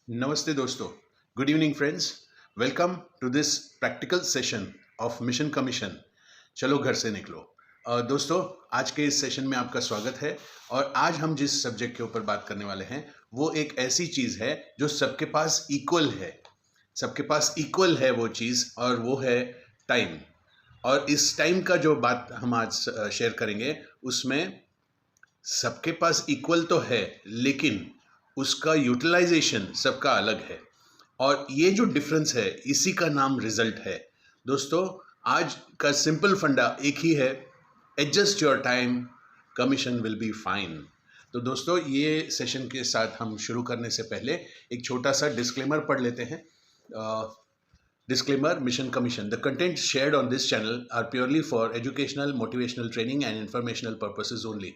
नमस्ते दोस्तों, good evening friends. Welcome to this practical session of mission commission. चलो घर से निकलो। दोस्तों, आज के इस सेशन में आपका स्वागत है। और आज हम जिस सब्जेक्ट के ऊपर बात करने वाले हैं वो एक ऐसी चीज़ है जो सबके पास इक्वल है। सबके पास इक्वल है वो चीज़, और वो है टाइम। और इस टाइम का जो बात हम आज शेयर करेंगे उसमें सबके पास इक्वल तो है, लेकिन उसका यूटिलाइजेशन सबका अलग है। और ये जो डिफरेंस है इसी का नाम रिजल्ट है। दोस्तों, आज का सिंपल फंडा एक ही है, adjust your time, commission will be fine. तो दोस्तों, ये सेशन के साथ हम शुरू करने से पहले एक छोटा सा डिस्क्लेमर पढ़ लेते हैं। Disclaimer, Mission Commission. The content shared on this channel are purely for educational, motivational training and informational purposes only,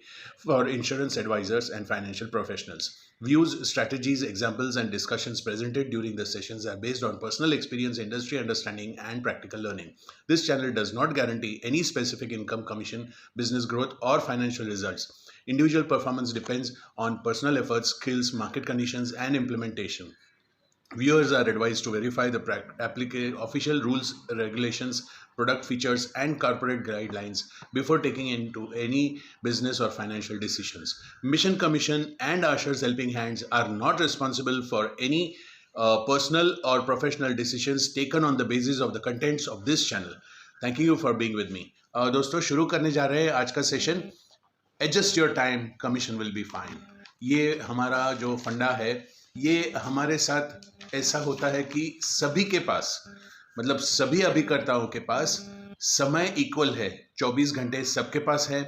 for insurance advisors and financial professionals. Views, strategies, examples and discussions presented during the sessions are based on personal experience, industry understanding and practical learning. This channel does not guarantee any specific income, commission, business growth or financial results. Individual performance depends on personal efforts, skills, market conditions and implementation. Viewers are advised to verify the official rules, regulations, product features, and corporate guidelines before taking into any business or financial decisions. Mission Commission and Asher's Helping Hands are not responsible for any personal or professional decisions taken on the basis of the contents of this channel. Thank you for being with me. दोस्तों, शुरू करने जा रहे हैं आज का session. Adjust your time, commission will be fine. ये हमारा जो फंडा है, ये हमारे साथ ऐसा होता है कि सभी के पास, मतलब सभी अभिकर्ताओं के पास समय इक्वल है। 24 घंटे सबके पास है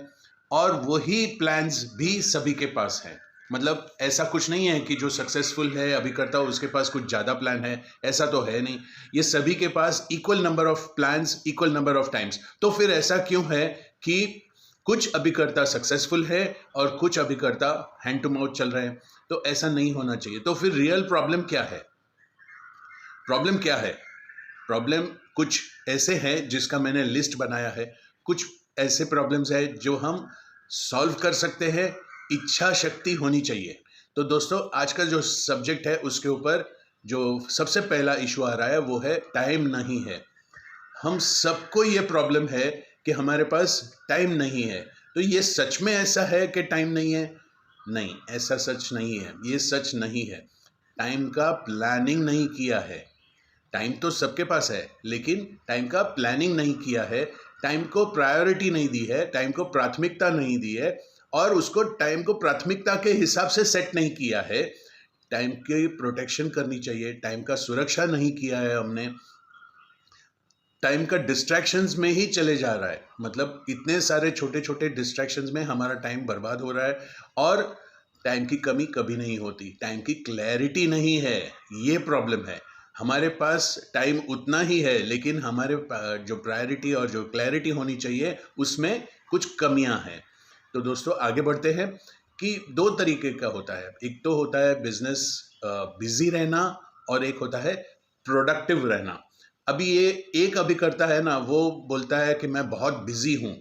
और वही प्लान्स भी सभी के पास है। मतलब ऐसा कुछ नहीं है कि जो सक्सेसफुल है अभिकर्ता उसके पास कुछ ज़्यादा प्लान है, ऐसा तो है नहीं। ये सभी के पास equal number of plans, equal number of times. तो फिर ऐसा क्यों है कि कुछ अभिकर्ता सक्सेसफुल है और कुछ अभिकर्ता हैंड टू माउथ चल रहे हैं? तो ऐसा नहीं होना चाहिए। तो फिर रियल प्रॉब्लम क्या है? प्रॉब्लम क्या है? प्रॉब्लम कुछ ऐसे हैं जिसका मैंने लिस्ट बनाया है। कुछ ऐसे प्रॉब्लम्स है जो हम सॉल्व कर सकते हैं, इच्छा शक्ति होनी चाहिए। तो दोस्तों, आज का जो सब्जेक्ट है उसके ऊपर जो सबसे पहला इशू आ रहा है वो है टाइम नहीं है। हम सबको ये प्रॉब्लम है कि हमारे पास टाइम नहीं है। तो ये सच में ऐसा है कि टाइम नहीं है? नहीं, ऐसा सच नहीं है। ये सच नहीं है। टाइम का प्लानिंग नहीं किया है। टाइम तो सबके पास है, लेकिन टाइम का प्लानिंग नहीं किया है। टाइम को प्रायोरिटी नहीं दी है, टाइम को प्राथमिकता नहीं दी है, और उसको टाइम को प्राथमिकता के हिसाब से सेट नहीं किया है। टाइम की प्रोटेक्शन करनी चाहिए, टाइम का सुरक्षा नहीं किया है हमने। टाइम का डिस्ट्रैक्शंस में ही चले जा रहा है। मतलब इतने सारे छोटे छोटे डिस्ट्रैक्शंस में हमारा टाइम बर्बाद हो रहा है। और टाइम की कमी कभी नहीं होती, टाइम की क्लैरिटी नहीं है, ये प्रॉब्लम है। हमारे पास टाइम उतना ही है, लेकिन हमारे जो प्रायोरिटी और जो क्लैरिटी होनी चाहिए उसमें कुछ कमियां हैं। तो दोस्तों, आगे बढ़ते हैं कि दो तरीके का होता है। एक तो होता है बिजनेस बिजी रहना, और एक होता है प्रोडक्टिव रहना। अभी ये एक अभिकर्ता है ना, वो बोलता है कि मैं बहुत बिजी हूँ।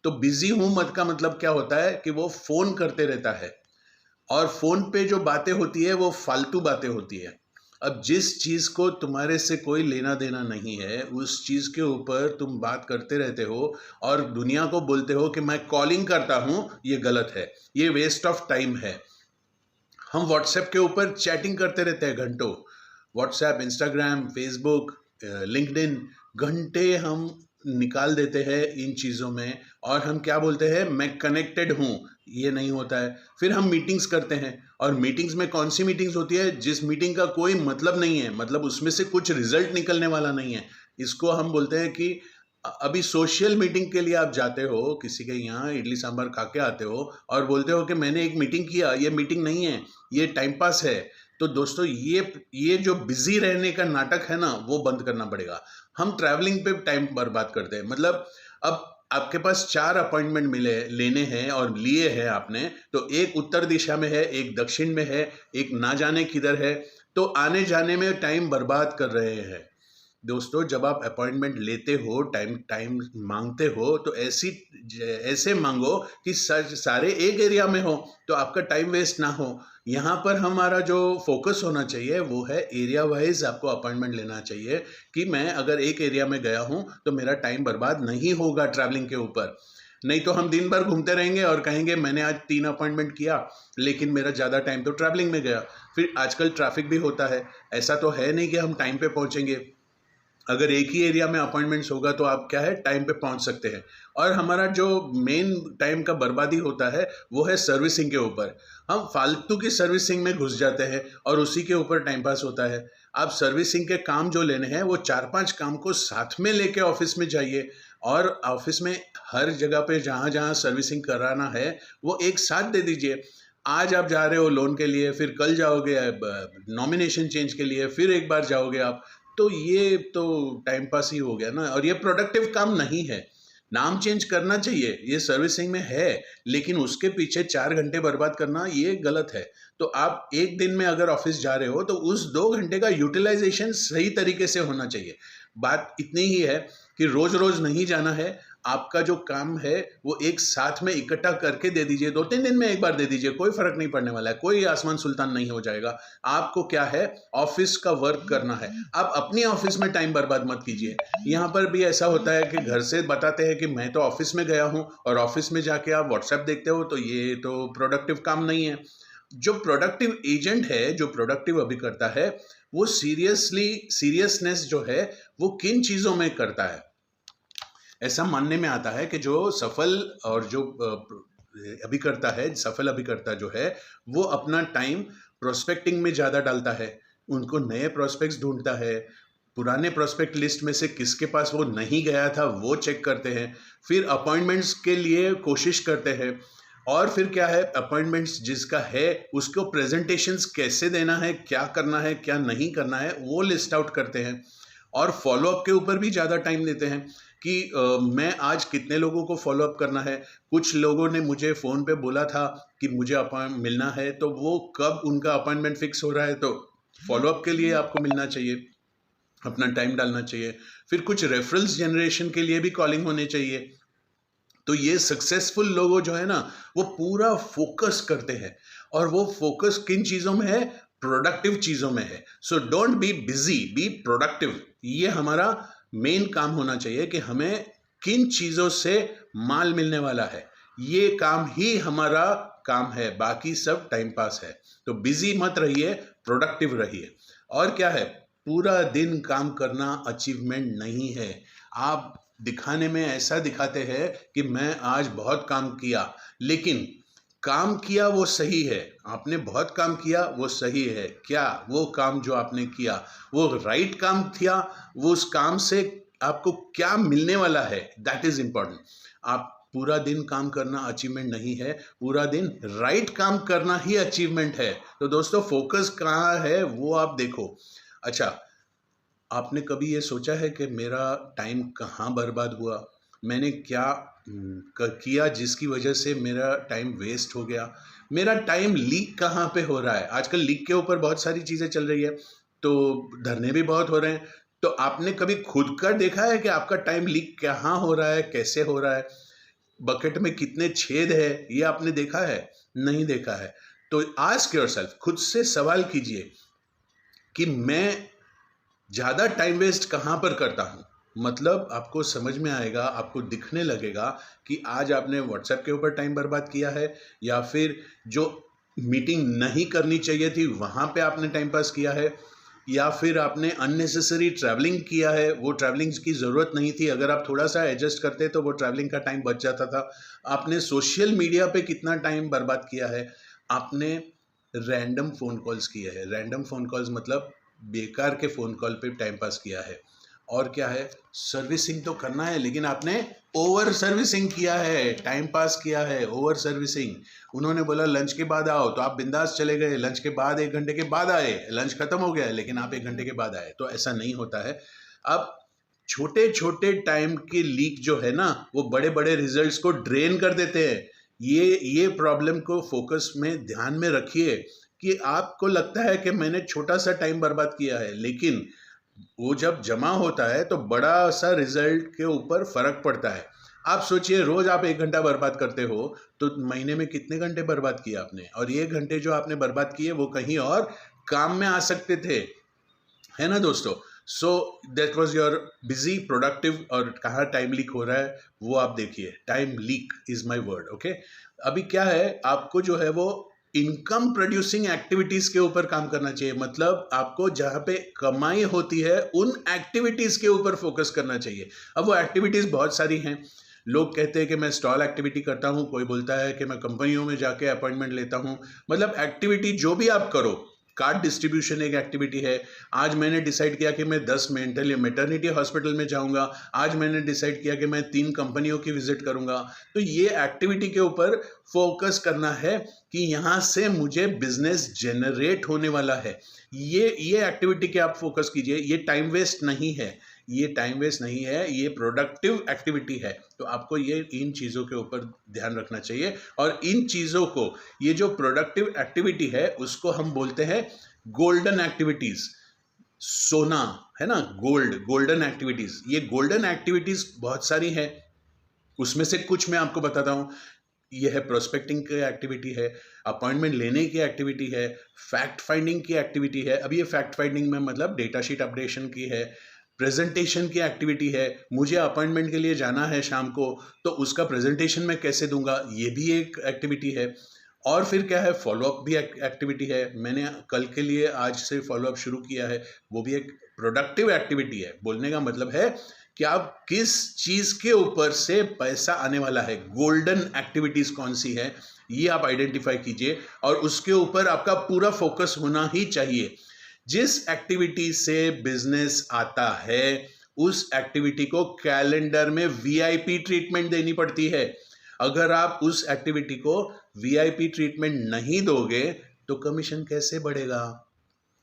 तो बिजी हूँ मत का मतलब क्या होता है कि वो फ़ोन करते रहता है, और फ़ोन पे जो बातें होती है वो फालतू बातें होती है। अब जिस चीज़ को तुम्हारे से कोई लेना देना नहीं है, उस चीज़ के ऊपर तुम बात करते रहते हो और दुनिया को बोलते हो कि मैं कॉलिंग करता हूँ, ये गलत है, ये वेस्ट ऑफ टाइम है। हम व्हाट्सएप के ऊपर चैटिंग करते रहते हैं घंटों। व्हाट्सएप, इंस्टाग्राम, फेसबुक, लिंक्डइन, घंटे हम निकाल देते हैं इन चीज़ों में, और हम क्या बोलते हैं, मैं कनेक्टेड हूँ। ये नहीं होता है। फिर हम मीटिंग्स करते हैं, और मीटिंग्स में कौन सी मीटिंग्स होती है जिस मीटिंग का कोई मतलब नहीं है, मतलब उसमें से कुछ रिजल्ट निकलने वाला नहीं है। इसको हम बोलते हैं कि अभी सोशल मीटिंग के लिए आप जाते हो, किसी के यहाँ इडली सांभर खा के आते हो और बोलते हो कि मैंने एक मीटिंग किया। ये मीटिंग नहीं है, ये टाइम पास है। तो दोस्तों, ये जो बिजी रहने का नाटक है ना, वो बंद करना पड़ेगा। हम ट्रैवलिंग पे टाइम बर्बाद करते हैं। मतलब अब आपके पास 4 अपॉइंटमेंट मिले, लेने हैं और लिए हैं आपने, तो एक उत्तर दिशा में है, एक दक्षिण में है, एक ना जाने किधर है। तो आने जाने में टाइम बर्बाद कर रहे हैं। दोस्तों जब आप अपॉइंटमेंट लेते हो, टाइम टाइम मांगते हो, तो ऐसे मांगो कि सारे एक एरिया में हो, तो आपका टाइम वेस्ट ना हो। यहाँ पर हमारा जो फोकस होना चाहिए वो है एरिया वाइज आपको अपॉइंटमेंट लेना चाहिए, कि मैं अगर एक एरिया में गया हूँ तो मेरा टाइम बर्बाद नहीं होगा ट्रैवलिंग के ऊपर। नहीं तो हम दिन भर घूमते रहेंगे और कहेंगे मैंने आज 3 अपॉइंटमेंट किया, लेकिन मेरा ज़्यादा टाइम तो ट्रैवलिंग में गया। फिर आजकल ट्रैफिक भी होता है, ऐसा तो है नहीं कि हम टाइम पे पहुँचेंगे। अगर एक ही एरिया में अपॉइंटमेंट्स होगा तो आप क्या है, टाइम पे पहुंच सकते हैं। और हमारा जो मेन टाइम का बर्बादी होता है वो है सर्विसिंग के ऊपर। हम फालतू की सर्विसिंग में घुस जाते हैं और उसी के ऊपर टाइम पास होता है। आप सर्विसिंग के काम जो लेने हैं वो 4-5 काम को साथ में लेके ऑफिस में जाइए, और ऑफिस में हर जगह पे जहाँ जहाँ सर्विसिंग कराना है वो एक साथ दे दीजिए। आज आप जा रहे हो लोन के लिए, फिर कल जाओगे नॉमिनेशन चेंज के लिए, फिर एक बार जाओगे आप, तो ये तो टाइम पास ही हो गया ना, और ये प्रोडक्टिव काम नहीं है। नाम चेंज करना चाहिए, ये सर्विसिंग में है, लेकिन उसके पीछे 4 घंटे बर्बाद करना ये गलत है। तो आप एक दिन में अगर ऑफिस जा रहे हो तो उस 2 घंटे का यूटिलाइजेशन सही तरीके से होना चाहिए। बात इतनी ही है कि रोज रोज नहीं जाना है। आपका जो काम है वो एक साथ में इकट्ठा करके दे दीजिए, 2-3 दिन में एक बार दे दीजिए, कोई फर्क नहीं पड़ने वाला है, कोई आसमान सुल्तान नहीं हो जाएगा। आपको क्या है, ऑफिस का वर्क करना है। आप अपनी ऑफिस में टाइम बर्बाद मत कीजिए। यहाँ पर भी ऐसा होता है कि घर से बताते हैं कि मैं तो ऑफिस में गया हूँ, और ऑफिस में जाके आप व्हाट्सएप देखते हो, तो ये तो प्रोडक्टिव काम नहीं है। जो प्रोडक्टिव एजेंट है, जो प्रोडक्टिव अभिकर्ता है, वो सीरियसनेस जो है वो किन चीज़ों में करता है। ऐसा मानने में आता है कि जो सफल और जो अभिकर्ता है, सफल अभिकर्ता जो है, वो अपना टाइम प्रोस्पेक्टिंग में ज़्यादा डालता है। उनको नए प्रोस्पेक्ट्स ढूंढता है, पुराने प्रोस्पेक्ट लिस्ट में से किसके पास वो नहीं गया था वो चेक करते हैं, फिर अपॉइंटमेंट्स के लिए कोशिश करते हैं, और फिर क्या है, अपॉइंटमेंट्स जिसका है उसको प्रेजेंटेशंस कैसे देना है, क्या करना है क्या नहीं करना है, वो लिस्ट आउट करते हैं। और फॉलोअप के ऊपर भी ज़्यादा टाइम देते हैं कि मैं आज कितने लोगों को फॉलोअप करना है। कुछ लोगों ने मुझे फ़ोन पे बोला था कि मुझे अपॉइंट मिलना है, तो वो कब उनका अपॉइंटमेंट फिक्स हो रहा है, तो फॉलोअप के लिए आपको मिलना चाहिए, अपना टाइम डालना चाहिए। फिर कुछ रेफरल्स जनरेशन के लिए भी कॉलिंग होने चाहिए। तो ये सक्सेसफुल लोगों जो है ना, वो पूरा फोकस करते हैं, और वो फोकस किन चीज़ों में है, प्रोडक्टिव चीज़ों में है। So don't be busy, be productive. ये हमारा मेन काम होना चाहिए कि हमें किन चीज़ों से माल मिलने वाला है, ये काम ही हमारा काम है, बाकी सब टाइम पास है। तो बिजी मत रहिए, प्रोडक्टिव रहिए। और क्या है, पूरा दिन काम करना अचीवमेंट नहीं है। आप दिखाने में ऐसा दिखाते हैं कि मैं आज बहुत काम किया, लेकिन काम किया वो सही है, आपने बहुत काम किया वो सही है, क्या वो काम जो आपने किया वो राइट काम था, वो उस काम से आपको क्या मिलने वाला है, दैट इज इम्पोर्टेंट। आप पूरा दिन काम करना अचीवमेंट नहीं है, पूरा दिन राइट काम करना ही अचीवमेंट है। तो दोस्तों फोकस कहाँ है वो आप देखो। अच्छा, आपने कभी ये सोचा है कि मेरा टाइम कहाँ बर्बाद हुआ, मैंने क्या किया जिसकी वजह से मेरा टाइम वेस्ट हो गया, मेरा टाइम लीक कहाँ पे हो रहा है। आजकल लीक के ऊपर बहुत सारी चीज़ें चल रही है, तो धरने भी बहुत हो रहे हैं। तो आपने कभी खुद का देखा है कि आपका टाइम लीक कहाँ हो रहा है, कैसे हो रहा है, बकेट में कितने छेद है, ये आपने देखा है? नहीं देखा है। तो आस्क योरसेल्फ, खुद से सवाल कीजिए कि मैं ज़्यादा टाइम वेस्ट कहाँ पर करता हूँ। मतलब आपको समझ में आएगा, आपको दिखने लगेगा कि आज आपने व्हाट्सएप के ऊपर टाइम बर्बाद किया है, या फिर जो मीटिंग नहीं करनी चाहिए थी वहाँ पे आपने टाइम पास किया है, या फिर आपने अननेसेसरी ट्रैवलिंग किया है, वो ट्रैवलिंग की ज़रूरत नहीं थी, अगर आप थोड़ा सा एडजस्ट करते तो वो ट्रैवलिंग का टाइम बच जाता था। आपने सोशल मीडिया पे कितना टाइम बर्बाद किया है, आपने रैंडम फ़ोन कॉल्स किए हैं, रैंडम फ़ोन कॉल्स मतलब बेकार के फ़ोन कॉल पे टाइम पास किया है। और क्या है, सर्विसिंग तो करना है लेकिन आपने ओवर सर्विसिंग किया है, टाइम पास किया है, ओवर सर्विसिंग। उन्होंने बोला लंच के बाद आओ तो आप बिंदास चले गए, लंच के बाद 1 घंटे के बाद आए, लंच खत्म हो गया लेकिन आप 1 घंटे के बाद आए। तो ऐसा नहीं होता है। अब छोटे छोटे टाइम के लीक जो है ना, वो बड़े बड़े रिजल्ट्स को ड्रेन कर देते हैं। ये प्रॉब्लम को फोकस में ध्यान में रखिए कि आपको लगता है कि मैंने छोटा सा टाइम बर्बाद किया है, लेकिन वो जब जमा होता है तो बड़ा सा रिजल्ट के ऊपर फर्क पड़ता है। आप सोचिए, रोज आप 1 घंटा बर्बाद करते हो तो महीने में कितने घंटे बर्बाद किए आपने, और ये घंटे जो आपने बर्बाद किए वो कहीं और काम में आ सकते थे, है ना दोस्तों। So that was your busy productive, और कहाँ टाइम लीक हो रहा है वो आप देखिए। Time leak is my word, okay. अभी क्या है, आपको जो है वो इनकम प्रोड्यूसिंग एक्टिविटीज के ऊपर काम करना चाहिए। मतलब आपको जहाँ पे कमाई होती है उन एक्टिविटीज के ऊपर फोकस करना चाहिए। अब वो एक्टिविटीज बहुत सारी हैं। लोग कहते हैं कि मैं स्टॉल एक्टिविटी करता हूँ, कोई बोलता है कि मैं कंपनियों में जाके अपॉइंटमेंट लेता हूँ। मतलब एक्टिविटी जो भी आप करो, कार्ड डिस्ट्रीब्यूशन एक एक्टिविटी है। आज मैंने डिसाइड किया कि मैं 10 मेंटल या मैटरनिटी हॉस्पिटल में जाऊंगा। आज मैंने डिसाइड किया कि मैं 3 कंपनियों की विजिट करूंगा। तो ये एक्टिविटी के ऊपर फोकस करना है कि यहाँ से मुझे बिजनेस जनरेट होने वाला है। ये एक्टिविटी के आप फोकस कीजिए। ये टाइम वेस्ट नहीं है, ये टाइम वेस्ट नहीं है, ये प्रोडक्टिव एक्टिविटी है। तो आपको ये इन चीज़ों के ऊपर ध्यान रखना चाहिए। और इन चीज़ों को, ये जो प्रोडक्टिव एक्टिविटी है उसको हम बोलते हैं गोल्डन एक्टिविटीज़। सोना है ना, गोल्डन एक्टिविटीज़। ये गोल्डन एक्टिविटीज़ बहुत सारी हैं, उसमें से कुछ मैं आपको बताता हूँ। ये है प्रोस्पेक्टिंग की एक्टिविटी है, अपॉइंटमेंट लेने की एक्टिविटी है, फैक्ट फाइंडिंग की एक्टिविटी है। अब ये फैक्ट फाइंडिंग में मतलब डेटा शीट अपडेशन की है, प्रेजेंटेशन की एक्टिविटी है। मुझे अपॉइंटमेंट के लिए जाना है शाम को, तो उसका प्रेजेंटेशन मैं कैसे दूंगा, ये भी एक एक्टिविटी है। और फिर क्या है, फॉलोअप भी एक्टिविटी है। मैंने कल के लिए आज से फॉलोअप शुरू किया है, वो भी एक प्रोडक्टिव एक्टिविटी है। बोलने का मतलब है कि आप किस चीज के ऊपर से पैसा आने वाला है, गोल्डन एक्टिविटीज कौन सी है, ये आप आइडेंटिफाई कीजिए और उसके ऊपर आपका पूरा फोकस होना ही चाहिए। जिस एक्टिविटी से बिजनेस आता है उस एक्टिविटी को कैलेंडर में वीआईपी ट्रीटमेंट देनी पड़ती है। अगर आप उस एक्टिविटी को वीआईपी ट्रीटमेंट नहीं दोगे तो कमीशन कैसे बढ़ेगा।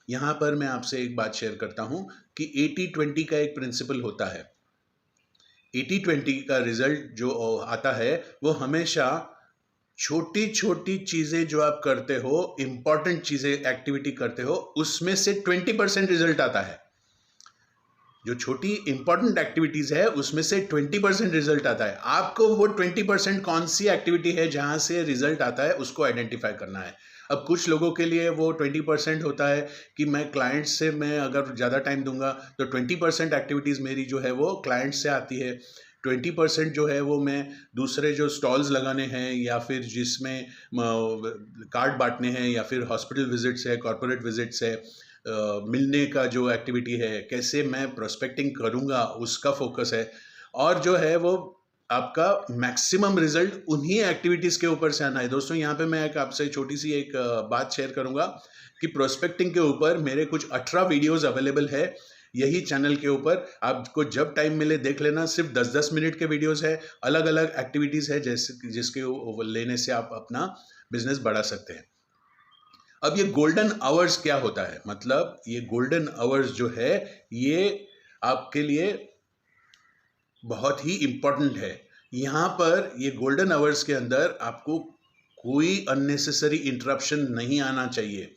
यहां पर मैं आपसे एक बात शेयर करता हूं कि 80-20 का एक प्रिंसिपल होता है। 80-20 का रिजल्ट जो आता है वो हमेशा छोटी छोटी चीजें जो आप करते हो, इंपॉर्टेंट चीजें एक्टिविटी करते हो, उसमें से 20% रिजल्ट आता है। जो छोटी इंपॉर्टेंट एक्टिविटीज है उसमें से 20% रिजल्ट आता है। आपको वो 20% कौन सी एक्टिविटी है जहां से रिजल्ट आता है उसको आइडेंटिफाई करना है। अब कुछ लोगों के लिए वो 20% होता है कि मैं क्लाइंट से, मैं अगर ज़्यादा टाइम दूंगा तो 20% एक्टिविटीज़ मेरी जो है वो क्लाइंट से आती है। 20% जो है वो मैं दूसरे जो स्टॉल्स लगाने हैं या फिर जिसमें कार्ड बांटने हैं या फिर हॉस्पिटल विजिट्स है, कॉर्पोरेट विजिट्स है, मिलने का जो एक्टिविटी है, कैसे मैं प्रोस्पेक्टिंग करूँगा उसका फोकस है। और जो है वो आपका मैक्सिमम रिजल्ट उन्हीं एक्टिविटीज़ के ऊपर से आना है। दोस्तों यहाँ पे मैं एक आपसे छोटी सी एक बात शेयर करूँगा कि प्रोस्पेक्टिंग के ऊपर मेरे कुछ 18 वीडियोज़ अवेलेबल है यही चैनल के ऊपर। आपको जब टाइम मिले देख लेना। सिर्फ 10-10 मिनट के वीडियोज़ है, अलग अलग एक्टिविटीज़ है जैसे जिसके लेने से आप अपना बिजनेस बढ़ा सकते हैं। अब ये गोल्डन आवर्स क्या होता है, मतलब ये गोल्डन आवर्स जो है ये आपके लिए बहुत ही इंपॉर्टेंट है। यहाँ पर ये गोल्डन आवर्स के अंदर आपको कोई अननेसेसरी इंटरप्शन नहीं आना चाहिए।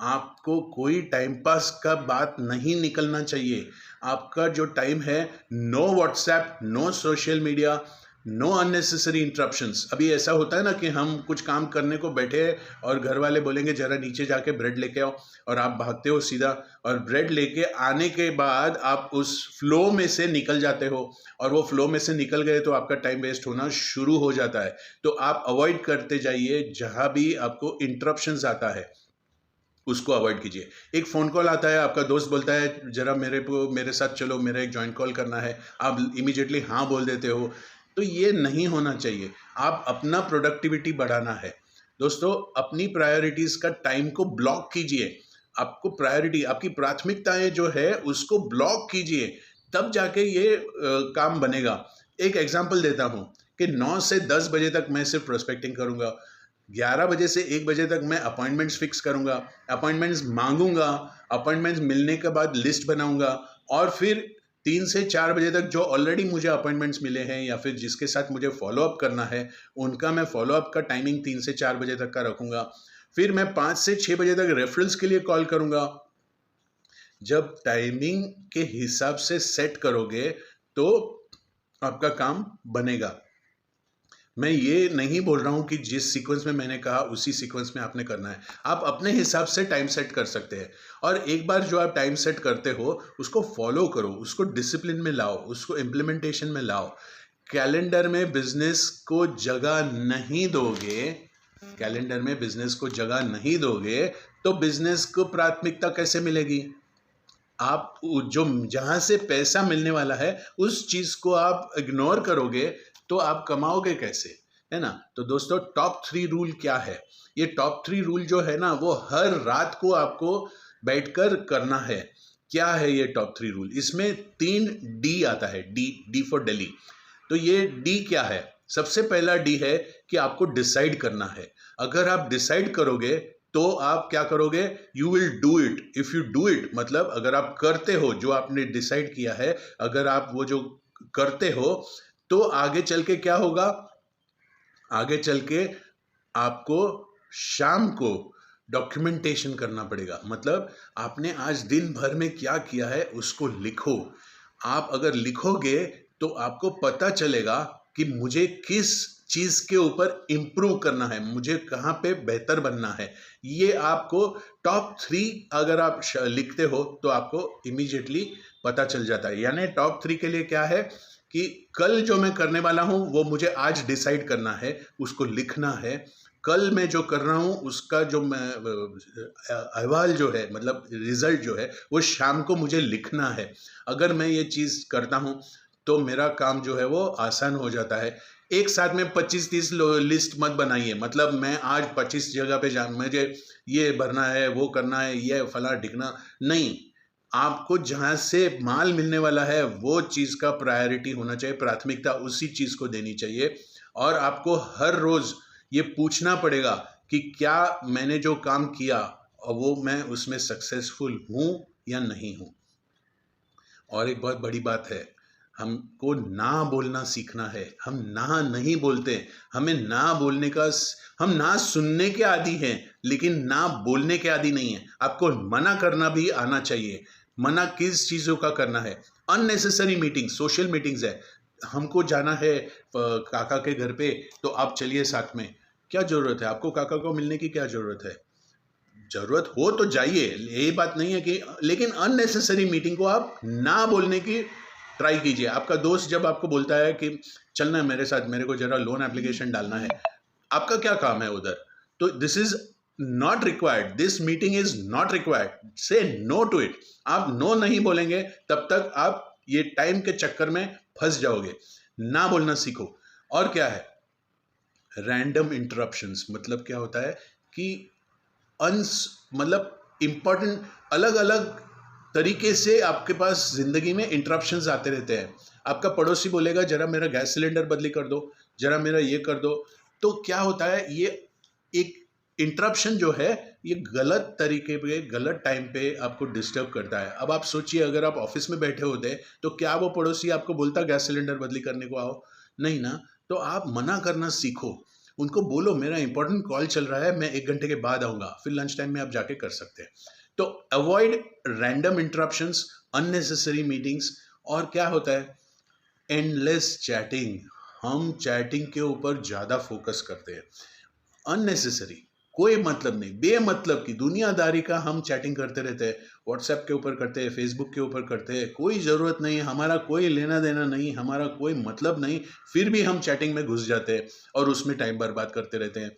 आपको कोई टाइम पास का बात नहीं निकलना चाहिए। आपका जो टाइम है, no WhatsApp, no social media, no unnecessary interruptions. अभी ऐसा होता है ना कि हम कुछ काम करने को बैठे और घर वाले बोलेंगे जरा नीचे जाके ब्रेड लेके आओ, और आप भागते हो सीधा, और ब्रेड लेके आने के बाद आप उस फ्लो में से निकल जाते हो, और वो फ्लो में से निकल गए तो आपका टाइम वेस्ट होना शुरू हो जाता है। तो आप अवॉइड करते जाइए, जहाँ भी आपको इंटरप्शंस आता है उसको अवॉइड कीजिए। एक फ़ोन कॉल आता है, आपका दोस्त बोलता है जरा मेरे साथ चलो, मेरा एक जॉइंट कॉल करना है, आप इमीडिएटली हाँ बोल देते हो। तो ये नहीं होना चाहिए। आप अपना प्रोडक्टिविटी बढ़ाना है दोस्तों, अपनी प्रायोरिटीज़ का टाइम को ब्लॉक कीजिए। आपको प्रायोरिटी, आपकी प्राथमिकताएं जो है उसको ब्लॉक कीजिए, तब जाके ये काम बनेगा। एक एग्जांपल देता हूँ कि 9 से 10 बजे तक मैं सिर्फ प्रोस्पेक्टिंग करूँगा, 11 बजे से 1 बजे तक मैं अपॉइंटमेंट्स फिक्स करूंगा, अपॉइंटमेंट्स मांगूंगा, अपॉइंटमेंट्स मिलने के बाद लिस्ट बनाऊंगा, और फिर 3 से 4 बजे तक जो ऑलरेडी मुझे अपॉइंटमेंट्स मिले हैं या फिर जिसके साथ मुझे फॉलोअप करना है, उनका मैं फॉलोअप का टाइमिंग 3 से 4 बजे तक का रखूंगा। फिर मैं 5 से 6 बजे तक रेफरल्स के लिए कॉल करूंगा। जब टाइमिंग के हिसाब से सेट करोगे तो आपका काम बनेगा। मैं ये नहीं बोल रहा हूँ कि जिस सीक्वेंस में मैंने कहा उसी सीक्वेंस में आपने करना है। आप अपने हिसाब से टाइम सेट कर सकते हैं, और एक बार जो आप टाइम सेट करते हो उसको फॉलो करो, उसको डिसिप्लिन में लाओ, उसको इम्प्लीमेंटेशन में लाओ। कैलेंडर में बिजनेस को जगह नहीं दोगे, कैलेंडर में बिजनेस को जगह नहीं दोगे तो बिजनेस को प्राथमिकता कैसे मिलेगी? आप जो जहाँ से पैसा मिलने वाला है उस चीज़ को आप इग्नोर करोगे तो आप कमाओगे कैसे, है ना? तो दोस्तों, टॉप 3 रूल क्या है? ये टॉप 3 रूल जो है ना, वो हर रात को आपको बैठकर करना है। क्या है ये टॉप 3 रूल? इसमें 3 डी आता है, डी फॉर दिल्ली। तो ये डी क्या है? सबसे पहला डी है कि आपको डिसाइड करना है। अगर आप डिसाइड करोगे तो आप क्या करोगे? You will do it. If you do it मतलब अगर आप करते हो जो आपने डिसाइड किया है, अगर आप वो जो करते हो तो आगे चल के क्या होगा? आगे चल के आपको शाम को डॉक्यूमेंटेशन करना पड़ेगा। मतलब आपने आज दिन भर में क्या किया है उसको लिखो। आप अगर लिखोगे तो आपको पता चलेगा कि मुझे किस चीज़ के ऊपर इम्प्रूव करना है, मुझे कहाँ पे बेहतर बनना है। ये आपको टॉप 3 अगर आप लिखते हो तो आपको इमीडिएटली पता चल जाता है। यानी टॉप 3 के लिए क्या है कि कल जो मैं करने वाला हूँ वो मुझे आज डिसाइड करना है, उसको लिखना है। कल मैं जो कर रहा हूँ उसका जो मैं अहवाल जो है, मतलब रिजल्ट जो है, वो शाम को मुझे लिखना है। अगर मैं ये चीज़ करता हूँ तो मेरा काम जो है वो आसान हो जाता है। एक साथ में 25-30 लिस्ट मत बनाइए। मतलब मैं आज 25 जगह पे मुझे ये भरना है, वो करना है, ये फला ढिकना नहीं। आपको जहाँ से माल मिलने वाला है वो चीज़ का प्रायोरिटी होना चाहिए, प्राथमिकता उसी चीज़ को देनी चाहिए। और आपको हर रोज़ ये पूछना पड़ेगा कि क्या मैंने जो काम किया वो मैं उसमें सक्सेसफुल हूँ या नहीं हूँ। और एक बहुत बड़ी बात है, हमको ना बोलना सीखना है। हम ना नहीं बोलते, हमें ना बोलने का हम ना सुनने के आदी हैं लेकिन ना बोलने के आदी नहीं है। आपको मना करना भी आना चाहिए। मना किस चीज़ों का करना है? अननेसेसरी मीटिंग, सोशल मीटिंग्स है। हमको जाना है काका के घर पे, तो आप चलिए साथ में। क्या ज़रूरत है? आपको काका को मिलने की क्या ज़रूरत है? ज़रूरत हो तो जाइए, यही बात नहीं है कि, लेकिन अननेसेसरी मीटिंग को आप ना बोलने की ट्राई कीजिए। आपका दोस्त जब आपको बोलता है कि चलना है मेरे साथ, मेरे को ज़रा लोन एप्लीकेशन डालना है, आपका क्या काम है उधर? तो this is not required, this meeting is not required, से नो टू इट। आप नो नहीं बोलेंगे तब तक आप ये टाइम के चक्कर में फंस जाओगे। ना बोलना सीखो। और क्या है? रैंडम इंटरप्शंस मतलब क्या होता है कि अनस मतलब इम्पॉर्टेंट, अलग अलग तरीके से आपके पास ज़िंदगी में इंटरप्शंस आते रहते हैं। आपका पड़ोसी बोलेगा जरा मेरा गैस सिलेंडर बदली कर दो, जरा मेरा ये कर दो। तो क्या होता है, ये एक इंटरप्शन जो है ये गलत तरीके पे गलत टाइम पे आपको डिस्टर्ब करता है। अब आप सोचिए, अगर आप ऑफिस में बैठे होते तो क्या वो पड़ोसी आपको बोलता गैस सिलेंडर बदली करने को आओ? नहीं ना। तो आप मना करना सीखो। उनको बोलो मेरा इंपॉर्टेंट कॉल चल रहा है, मैं 1 घंटे के बाद आऊँगा, फिर लंच टाइम में आप जाके कर सकते हैं। तो avoid random interruptions, unnecessary meetings. और क्या होता है? Endless chatting. हम चैटिंग के ऊपर ज़्यादा फोकस करते हैं। अननेसेसरी, कोई मतलब नहीं, बेमतलब की दुनियादारी का हम चैटिंग करते रहते हैं। व्हाट्सएप के ऊपर करते हैं, फेसबुक के ऊपर करते हैं, कोई ज़रूरत नहीं है, हमारा कोई लेना देना नहीं, हमारा कोई मतलब नहीं, फिर भी हम चैटिंग में घुस जाते हैं और उसमें टाइम बर्बाद करते रहते हैं।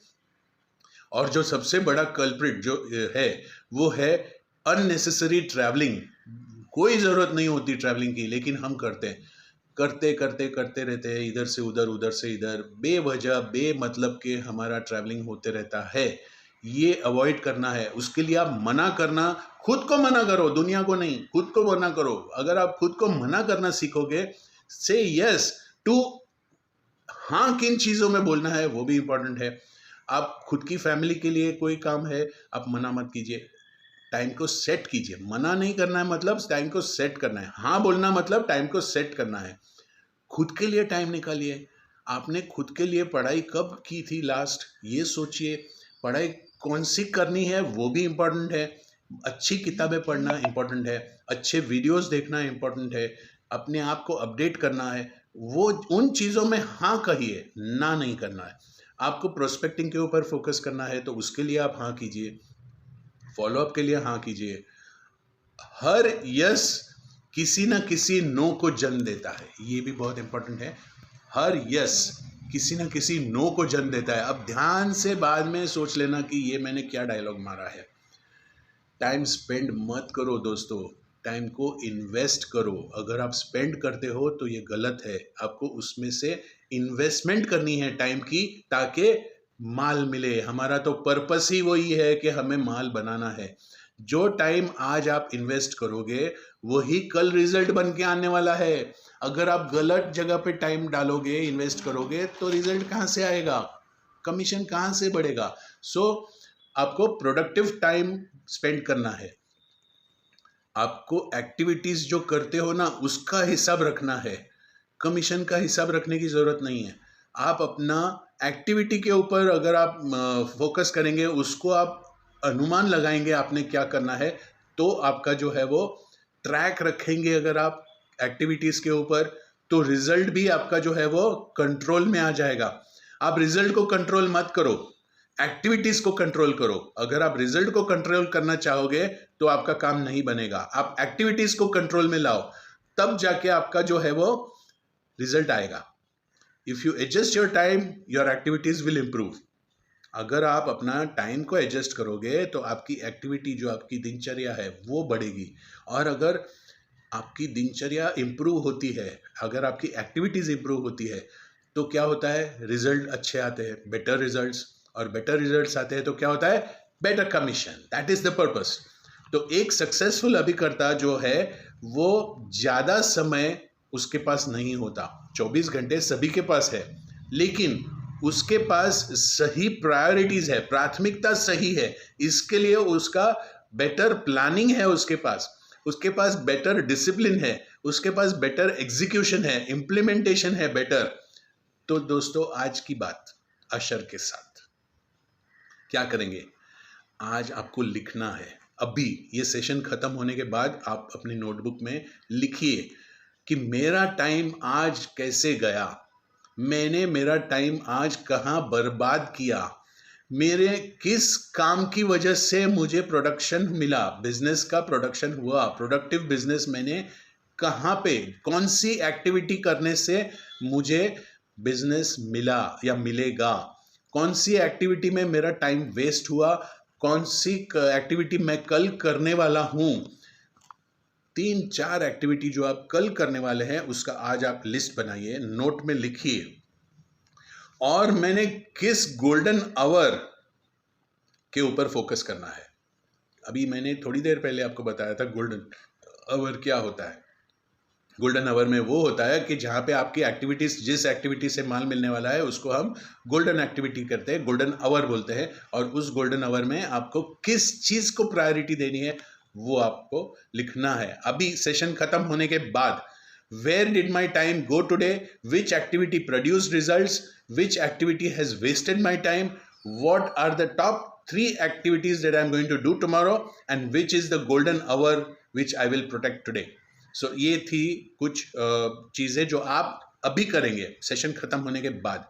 और जो सबसे बड़ा कल्प्रिट जो है वो है अननेसेसरी ट्रैवलिंग। कोई ज़रूरत नहीं होती ट्रैवलिंग की, लेकिन हम करते हैं। करते करते करते रहते हैं, इधर से उधर, उधर से इधर, बेवजह बेमतलब के हमारा ट्रैवलिंग होते रहता है। ये अवॉइड करना है। उसके लिए आप मना करना, खुद को मना करो, दुनिया को नहीं, खुद को मना करो। अगर आप खुद को मना करना सीखोगे, से यस टू, हाँ किन चीज़ों में बोलना है वो भी इम्पोर्टेंट है। आप खुद की फैमिली के लिए कोई काम है, आप मना मत कीजिए, टाइम को सेट कीजिए। मना नहीं करना है मतलब टाइम को सेट करना है। हाँ बोलना मतलब टाइम को सेट करना है। खुद के लिए टाइम निकालिए। आपने खुद के लिए पढ़ाई कब की थी लास्ट, ये सोचिए। पढ़ाई कौन सी करनी है वो भी इम्पोर्टेंट है। अच्छी किताबें पढ़ना इम्पोर्टेंट है, अच्छे वीडियोस देखना इम्पोर्टेंट है, अपने आप को अपडेट करना है। वो उन चीज़ों में हाँ कहिए, ना नहीं करना है। आपको प्रोस्पेक्टिंग के ऊपर फोकस करना है तो उसके लिए आप हाँ कीजिए, फॉलोअप के लिए हाँ कीजिए। हर यस किसी ना किसी नो को जन्म देता है, ये भी बहुत इंपॉर्टेंट है। हर यस किसी ना किसी नो को जन्म देता है। अब ध्यान से बाद में सोच लेना कि ये मैंने क्या डायलॉग मारा है। टाइम स्पेंड मत करो दोस्तों, टाइम को इन्वेस्ट करो। अगर आप स्पेंड करते हो तो ये गलत है, आपको उसमें से इन्वेस्टमेंट करनी है टाइम की, ताकि माल मिले। हमारा तो पर्पस ही वही है कि हमें माल बनाना है। जो टाइम आज आप इन्वेस्ट करोगे वही कल रिजल्ट बन के आने वाला है। अगर आप गलत जगह पे टाइम डालोगे, इन्वेस्ट करोगे, तो रिजल्ट कहाँ से आएगा, कमीशन कहाँ से बढ़ेगा। सो आपको प्रोडक्टिव टाइम स्पेंड करना है। आपको एक्टिविटीज जो करते हो ना उसका हिसाब रखना है, कमीशन का हिसाब रखने की जरूरत नहीं है। आप अपना एक्टिविटी के ऊपर अगर आप फोकस करेंगे, उसको आप अनुमान लगाएंगे आपने क्या करना है, तो आपका जो है वो ट्रैक रखेंगे अगर आप एक्टिविटीज के ऊपर, तो रिजल्ट भी आपका जो है वो कंट्रोल में आ जाएगा। आप रिजल्ट को कंट्रोल मत करो, एक्टिविटीज को कंट्रोल करो। अगर आप रिजल्ट को कंट्रोल करना चाहोगे तो आपका काम नहीं बनेगा। आप एक्टिविटीज को कंट्रोल में लाओ, तब जाके आपका जो है वो रिजल्ट आएगा। If you adjust your time, your activities will improve. अगर आप अपना टाइम को एडजस्ट करोगे तो आपकी एक्टिविटी, जो आपकी दिनचर्या है, वो बढ़ेगी। और अगर आपकी दिनचर्या इंप्रूव होती है, अगर आपकी एक्टिविटीज इंप्रूव होती है, तो क्या होता है, रिजल्ट अच्छे आते हैं, बेटर रिजल्ट्स। और बेटर रिजल्ट्स आते हैं तो क्या होता है, better commission. That is the purpose. तो एक सक्सेसफुल अभिकर्ता जो है वो ज़्यादा समय उसके पास नहीं होता, 24 घंटे सभी के पास है, लेकिन उसके पास सही प्रायोरिटीज है, प्राथमिकता सही है। इसके लिए उसका बेटर प्लानिंग है, उसके पास बेटर डिसिप्लिन है, उसके पास बेटर एग्जीक्यूशन है, इंप्लीमेंटेशन है बेटर। तो दोस्तों आज की बात अशर के साथ क्या करेंगे, आज आपको लिखना है। अभी ये सेशन खत्म होने के बाद आप अपनी नोटबुक में लिखिए कि मेरा टाइम आज कैसे गया, मैंने मेरा टाइम आज कहाँ बर्बाद किया, मेरे किस काम की वजह से मुझे प्रोडक्शन मिला, बिजनेस का प्रोडक्शन हुआ, प्रोडक्टिव बिजनेस मैंने कहाँ पे, कौन सी एक्टिविटी करने से मुझे बिजनेस मिला या मिलेगा, कौन सी एक्टिविटी में मेरा टाइम वेस्ट हुआ, कौन सी एक्टिविटी मैं कल करने वाला हूँ। 3-4 एक्टिविटी जो आप कल करने वाले हैं उसका आज आप लिस्ट बनाइए, नोट में लिखिए। और मैंने किस गोल्डन आवर के ऊपर फोकस करना है। अभी मैंने थोड़ी देर पहले आपको बताया था गोल्डन आवर क्या होता है। गोल्डन आवर में वो होता है कि जहाँ पे आपकी एक्टिविटीज, जिस एक्टिविटी से माल मिलने वाला है उसको हम गोल्डन एक्टिविटी करते हैं, गोल्डन आवर बोलते हैं। और उस गोल्डन आवर में आपको किस चीज़ को प्रायोरिटी देनी है वो आपको लिखना है। अभी सेशन खत्म होने के बाद, where did my time go today, which activity produced results, which activity has wasted my time, what are the top 3 activities that I'm going to do tomorrow, and which is the golden hour which I will protect today. So ये थी कुछ चीज़ें जो आप अभी करेंगे session खत्म होने के बाद।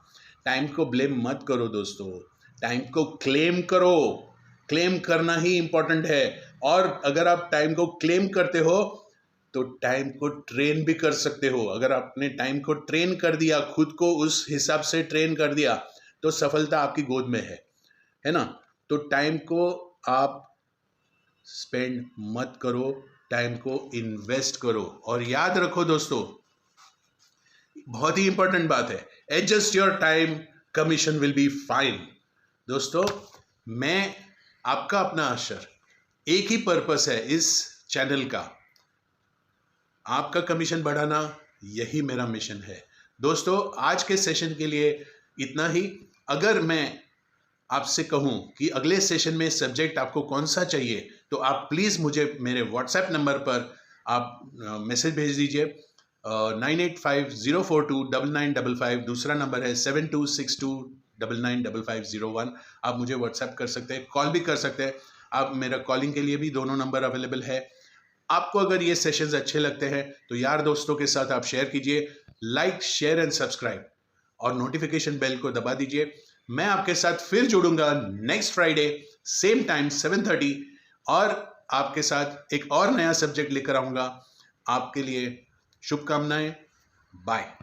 टाइम को ब्लेम मत करो दोस्तों, टाइम को क्लेम करो। क्लेम करना ही इंपॉर्टेंट है। और अगर आप टाइम को क्लेम करते हो तो टाइम को ट्रेन भी कर सकते हो। अगर आपने टाइम को ट्रेन कर दिया, खुद को उस हिसाब से ट्रेन कर दिया, तो सफलता आपकी गोद में है ना। तो टाइम को आप स्पेंड मत करो, टाइम को इन्वेस्ट करो। और याद रखो दोस्तों, बहुत ही इंपॉर्टेंट बात है, adjust your time, commission will be fine. दोस्तों मैं आपका अपना अशर, एक ही पर्पस है इस चैनल का, आपका कमीशन बढ़ाना, यही मेरा मिशन है। दोस्तों आज के सेशन के लिए इतना ही। अगर मैं आपसे कहूं कि अगले सेशन में सब्जेक्ट आपको कौन सा चाहिए, तो आप प्लीज़ मुझे मेरे व्हाट्सएप नंबर पर आप मैसेज भेज दीजिए। 9850429955, दूसरा नंबर है 7262995501। आप मुझे व्हाट्सएप कर सकते हैं, कॉल भी कर सकते हैं। आप मेरा कॉलिंग के लिए भी दोनों नंबर अवेलेबल है। आपको अगर ये सेशंस अच्छे लगते हैं तो यार दोस्तों के साथ आप शेयर कीजिए, लाइक शेयर एंड सब्सक्राइब, और नोटिफिकेशन बेल को दबा दीजिए। मैं आपके साथ फिर जुड़ूंगा नेक्स्ट फ्राइडे सेम टाइम 7:30, और आपके साथ एक और नया सब्जेक्ट लेकर आऊंगा। आपके लिए शुभकामनाएं। बाय।